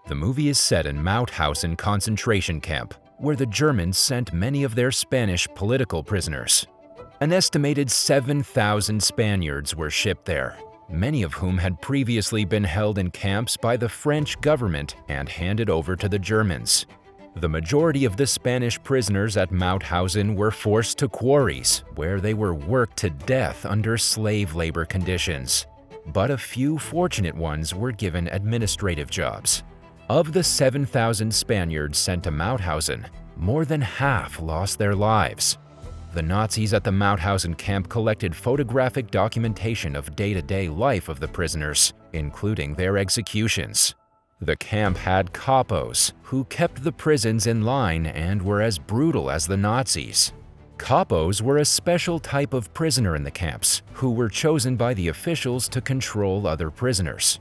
The movie is set in Mauthausen concentration camp, where the Germans sent many of their Spanish political prisoners. An estimated 7,000 Spaniards were shipped there, many of whom had previously been held in camps by the French government and handed over to the Germans. The majority of the Spanish prisoners at Mauthausen were forced to quarries, where they were worked to death under slave labor conditions. But a few fortunate ones were given administrative jobs. Of the 7,000 Spaniards sent to Mauthausen, more than half lost their lives. The Nazis at the Mauthausen camp collected photographic documentation of day-to-day life of the prisoners, including their executions. The camp had capos, who kept the prisons in line and were as brutal as the Nazis. Capos were a special type of prisoner in the camps, who were chosen by the officials to control other prisoners.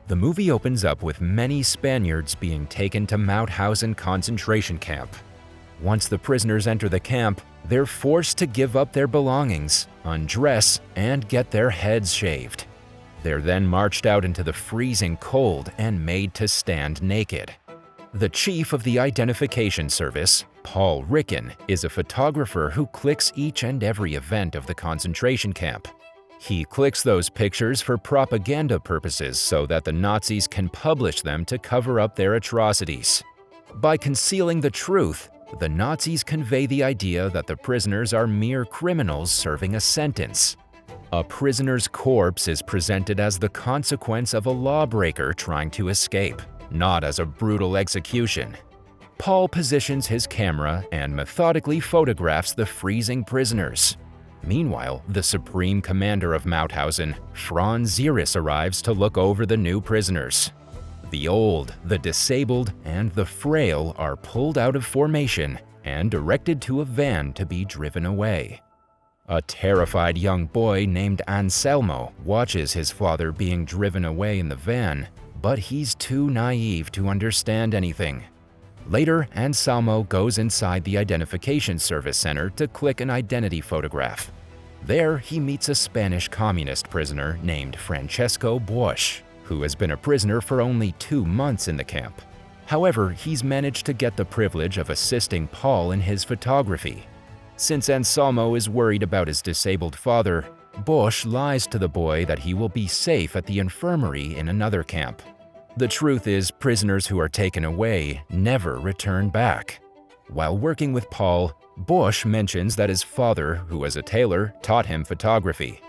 The movie opens up with many Spaniards being taken to Mauthausen concentration camp. Once the prisoners enter the camp, they're forced to give up their belongings, undress, and get their heads shaved. They're then marched out into the freezing cold and made to stand naked. The chief of the identification service, Paul Ricken, is a photographer who clicks each and every event of the concentration camp. He clicks those pictures for propaganda purposes so that the Nazis can publish them to cover up their atrocities. By concealing the truth, the Nazis convey the idea that the prisoners are mere criminals serving a sentence. A prisoner's corpse is presented as the consequence of a lawbreaker trying to escape, not as a brutal execution. Paul positions his camera and methodically photographs the freezing prisoners. Meanwhile, the supreme commander of Mauthausen, Franz Zieris, arrives to look over the new prisoners. The old, the disabled, and the frail are pulled out of formation and directed to a van to be driven away. A terrified young boy named Anselmo watches his father being driven away in the van, but he's too naive to understand anything. Later, Anselmo goes inside the identification service center to click an identity photograph. There, he meets a Spanish communist prisoner named Francesco Bosch, who has been a prisoner for only 2 months in the camp. However, he's managed to get the privilege of assisting Paul in his photography. Since Anselmo is worried about his disabled father, Bosch lies to the boy that he will be safe at the infirmary in another camp. The truth is, prisoners who are taken away never return back. While working with Paul, Bosch mentions that his father, who was a tailor, taught him photography.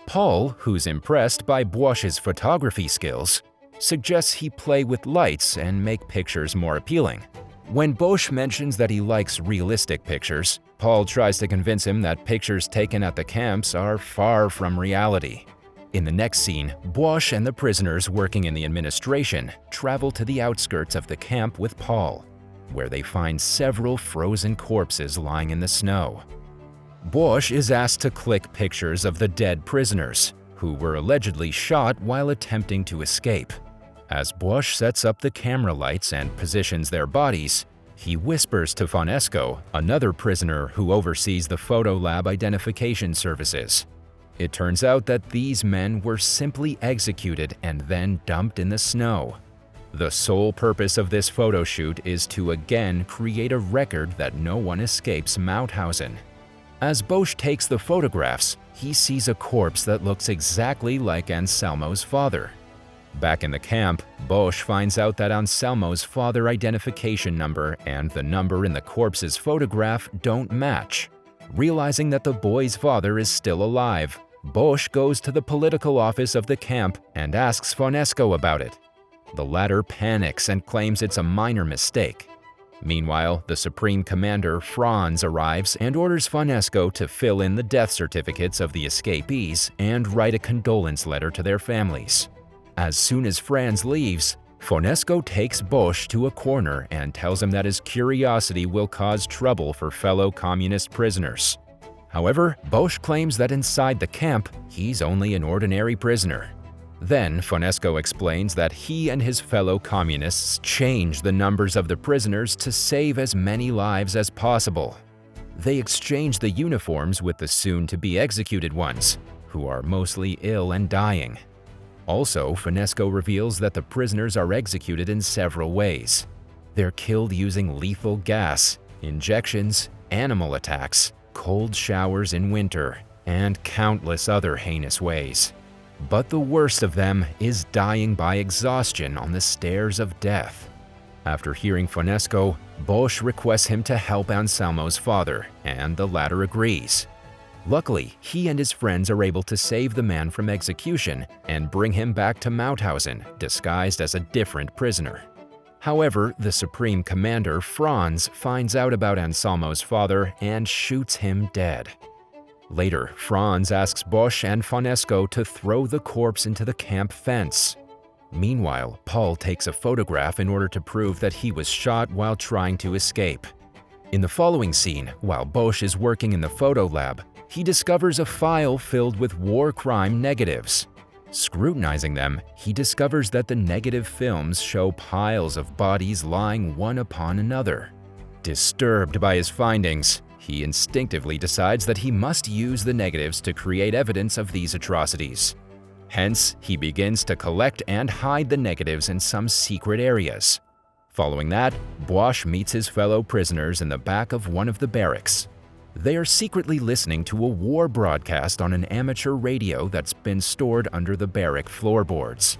Paul, who's impressed by Bosch's photography skills, suggests he play with lights and make pictures more appealing. When Bosch mentions that he likes realistic pictures, Paul tries to convince him that pictures taken at the camps are far from reality. In the next scene, Bosch and the prisoners working in the administration travel to the outskirts of the camp with Paul, where they find several frozen corpses lying in the snow. Bosch is asked to click pictures of the dead prisoners, who were allegedly shot while attempting to escape. As Bosch sets up the camera lights and positions their bodies, he whispers to Fonesco, another prisoner who oversees the photo lab identification services. It turns out that these men were simply executed and then dumped in the snow. The sole purpose of this photo shoot is to again create a record that no one escapes Mauthausen. As Bosch takes the photographs, he sees a corpse that looks exactly like Anselmo's father. Back in the camp, Bosch finds out that Anselmo's father identification number and the number in the corpse's photograph don't match. Realizing that the boy's father is still alive, Bosch goes to the political office of the camp and asks Fonesco about it. The latter panics and claims it's a minor mistake. Meanwhile, the Supreme Commander, Franz, arrives and orders Fonesco to fill in the death certificates of the escapees and write a condolence letter to their families. As soon as Franz leaves, Fonesco takes Bosch to a corner and tells him that his curiosity will cause trouble for fellow communist prisoners. However, Bosch claims that inside the camp, he's only an ordinary prisoner. Then, Fonesco explains that he and his fellow communists changed the numbers of the prisoners to save as many lives as possible. They exchange the uniforms with the soon-to-be-executed ones, who are mostly ill and dying. Also, Finesco reveals that the prisoners are executed in several ways. They're killed using lethal gas, injections, animal attacks, cold showers in winter, and countless other heinous ways. But the worst of them is dying by exhaustion on the stairs of death. After hearing Finesco, Bosch requests him to help Anselmo's father, and the latter agrees. Luckily, he and his friends are able to save the man from execution and bring him back to Mauthausen, disguised as a different prisoner. However, the Supreme Commander, Franz, finds out about Anselmo's father and shoots him dead. Later, Franz asks Bosch and Finesco to throw the corpse into the camp fence. Meanwhile, Paul takes a photograph in order to prove that he was shot while trying to escape. In the following scene, while Bosch is working in the photo lab, he discovers a file filled with war crime negatives. Scrutinizing them, he discovers that the negative films show piles of bodies lying one upon another. Disturbed by his findings, he instinctively decides that he must use the negatives to create evidence of these atrocities. Hence, he begins to collect and hide the negatives in some secret areas. Following that, Bosch meets his fellow prisoners in the back of one of the barracks. They are secretly listening to a war broadcast on an amateur radio that's been stored under the barrack floorboards.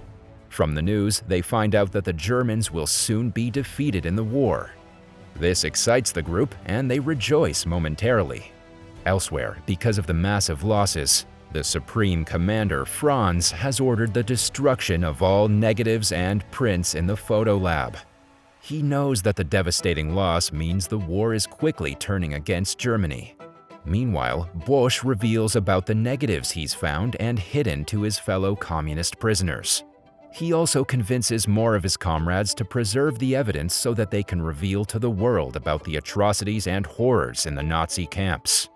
From the news, they find out that the Germans will soon be defeated in the war. This excites the group, and they rejoice momentarily. Elsewhere, because of the massive losses, the Supreme Commander, Franz, has ordered the destruction of all negatives and prints in the photo lab. He knows that the devastating loss means the war is quickly turning against Germany. Meanwhile, Bosch reveals about the negatives he's found and hidden to his fellow communist prisoners. He also convinces more of his comrades to preserve the evidence so that they can reveal to the world about the atrocities and horrors in the Nazi camps.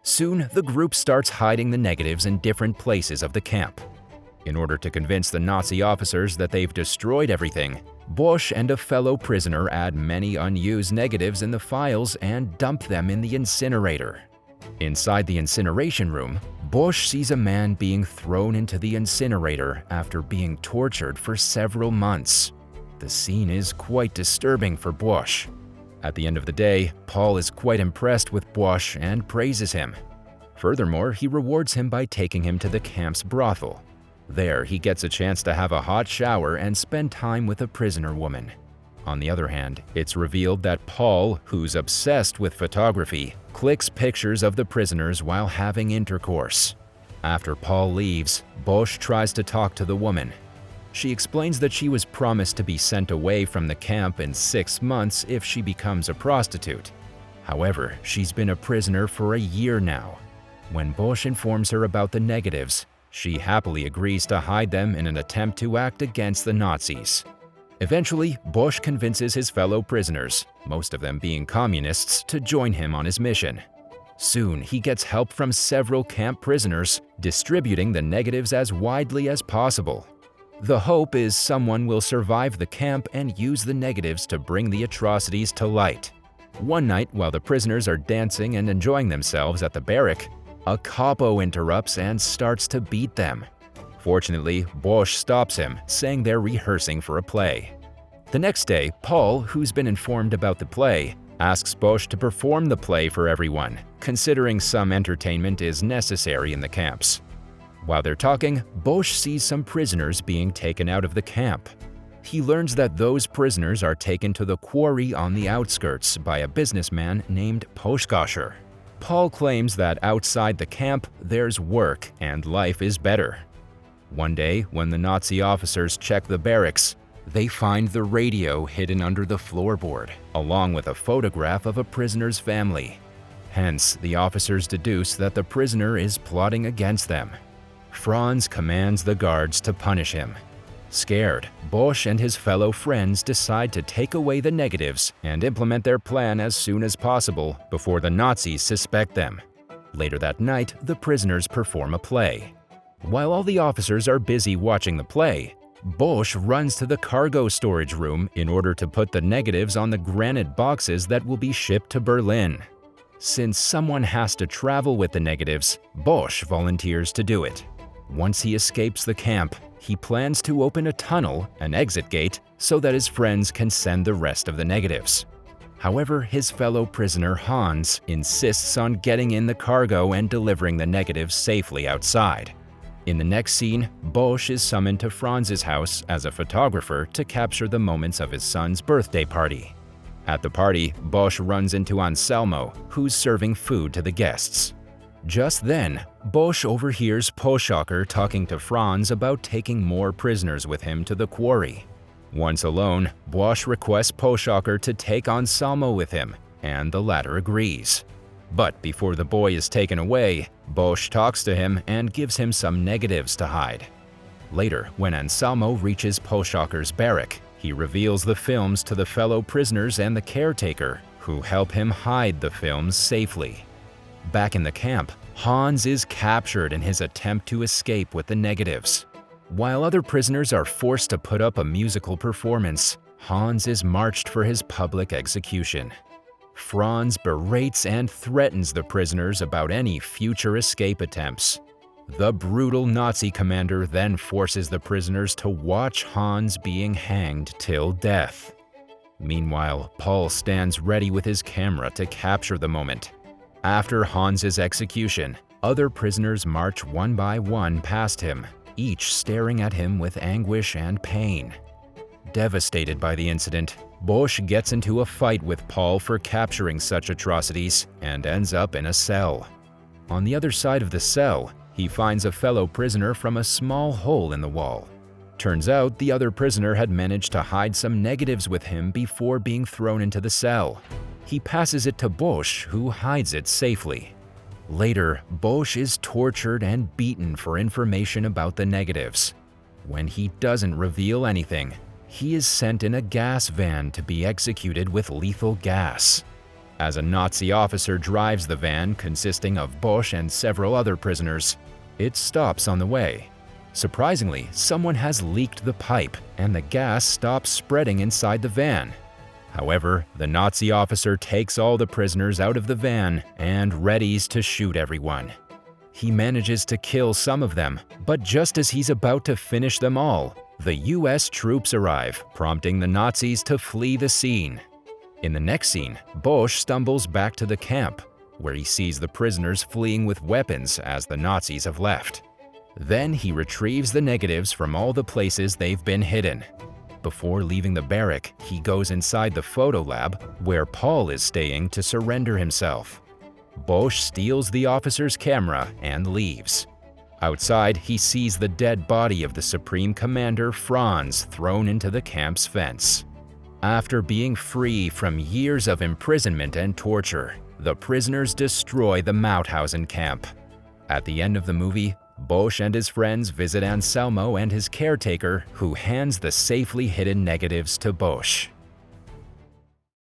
Soon, the group starts hiding the negatives in different places of the camp. In order to convince the Nazi officers that they've destroyed everything, Bosch and a fellow prisoner add many unused negatives in the files and dump them in the incinerator. Inside the incineration room, Bosch sees a man being thrown into the incinerator after being tortured for several months. The scene is quite disturbing for Bosch. At the end of the day, Paul is quite impressed with Bosch and praises him. Furthermore, he rewards him by taking him to the camp's brothel. There, he gets a chance to have a hot shower and spend time with a prisoner woman. On the other hand, it's revealed that Paul, who's obsessed with photography, clicks pictures of the prisoners while having intercourse. After Paul leaves, Bosch tries to talk to the woman. She explains that she was promised to be sent away from the camp in 6 months if she becomes a prostitute. However, she's been a prisoner for a year now. When Bosch informs her about the negatives, she happily agrees to hide them in an attempt to act against the Nazis. Eventually, Bosch convinces his fellow prisoners, most of them being communists, to join him on his mission. Soon, he gets help from several camp prisoners, distributing the negatives as widely as possible. The hope is someone will survive the camp and use the negatives to bring the atrocities to light. One night, while the prisoners are dancing and enjoying themselves at the barrack, a capo interrupts and starts to beat them. Fortunately, Bosch stops him, saying they're rehearsing for a play. The next day, Paul, who's been informed about the play, asks Bosch to perform the play for everyone, considering some entertainment is necessary in the camps. While they're talking, Bosch sees some prisoners being taken out of the camp. He learns that those prisoners are taken to the quarry on the outskirts by a businessman named Poschkascher. Paul claims that outside the camp, there's work and life is better. One day, when the Nazi officers check the barracks, they find the radio hidden under the floorboard, along with a photograph of a prisoner's family. Hence, the officers deduce that the prisoner is plotting against them. Franz commands the guards to punish him. Scared, Bosch and his fellow friends decide to take away the negatives and implement their plan as soon as possible before the Nazis suspect them. Later that night, the prisoners perform a play. While all the officers are busy watching the play, Bosch runs to the cargo storage room in order to put the negatives on the granite boxes that will be shipped to Berlin. Since someone has to travel with the negatives, Bosch volunteers to do it. Once he escapes the camp, he plans to open a tunnel, an exit gate, so that his friends can send the rest of the negatives. However, his fellow prisoner Hans insists on getting in the cargo and delivering the negatives safely outside. In the next scene, Bosch is summoned to Franz's house as a photographer to capture the moments of his son's birthday party. At the party, Bosch runs into Anselmo, who's serving food to the guests. Just then, Bosch overhears Poschocker talking to Franz about taking more prisoners with him to the quarry. Once alone, Bosch requests Poschocker to take Anselmo with him, and the latter agrees. But before the boy is taken away, Bosch talks to him and gives him some negatives to hide. Later, when Anselmo reaches Poschocker's barrack, he reveals the films to the fellow prisoners and the caretaker, who help him hide the films safely. Back in the camp, Hans is captured in his attempt to escape with the negatives. While other prisoners are forced to put up a musical performance, Hans is marched for his public execution. Franz berates and threatens the prisoners about any future escape attempts. The brutal Nazi commander then forces the prisoners to watch Hans being hanged till death. Meanwhile, Paul stands ready with his camera to capture the moment. After Hans's execution, other prisoners march one by one past him, each staring at him with anguish and pain. Devastated by the incident, Bosch gets into a fight with Paul for capturing such atrocities and ends up in a cell. On the other side of the cell, he finds a fellow prisoner from a small hole in the wall. Turns out the other prisoner had managed to hide some negatives with him before being thrown into the cell. He passes it to Bosch, who hides it safely. Later, Bosch is tortured and beaten for information about the negatives. When he doesn't reveal anything, he is sent in a gas van to be executed with lethal gas. As a Nazi officer drives the van consisting of Bosch and several other prisoners, it stops on the way. Surprisingly, someone has leaked the pipe and the gas stops spreading inside the van. However, the Nazi officer takes all the prisoners out of the van and readies to shoot everyone. He manages to kill some of them, but just as he's about to finish them all, the US troops arrive, prompting the Nazis to flee the scene. In the next scene, Bosch stumbles back to the camp, where he sees the prisoners fleeing with weapons as the Nazis have left. Then he retrieves the negatives from all the places they've been hidden. Before leaving the barrack, he goes inside the photo lab, where Paul is staying, to surrender himself. Bosch steals the officer's camera and leaves. Outside, he sees the dead body of the Supreme Commander Franz thrown into the camp's fence. After being free from years of imprisonment and torture, the prisoners destroy the Mauthausen camp. At the end of the movie, Bosch and his friends visit Anselmo and his caretaker, who hands the safely hidden negatives to Bosch.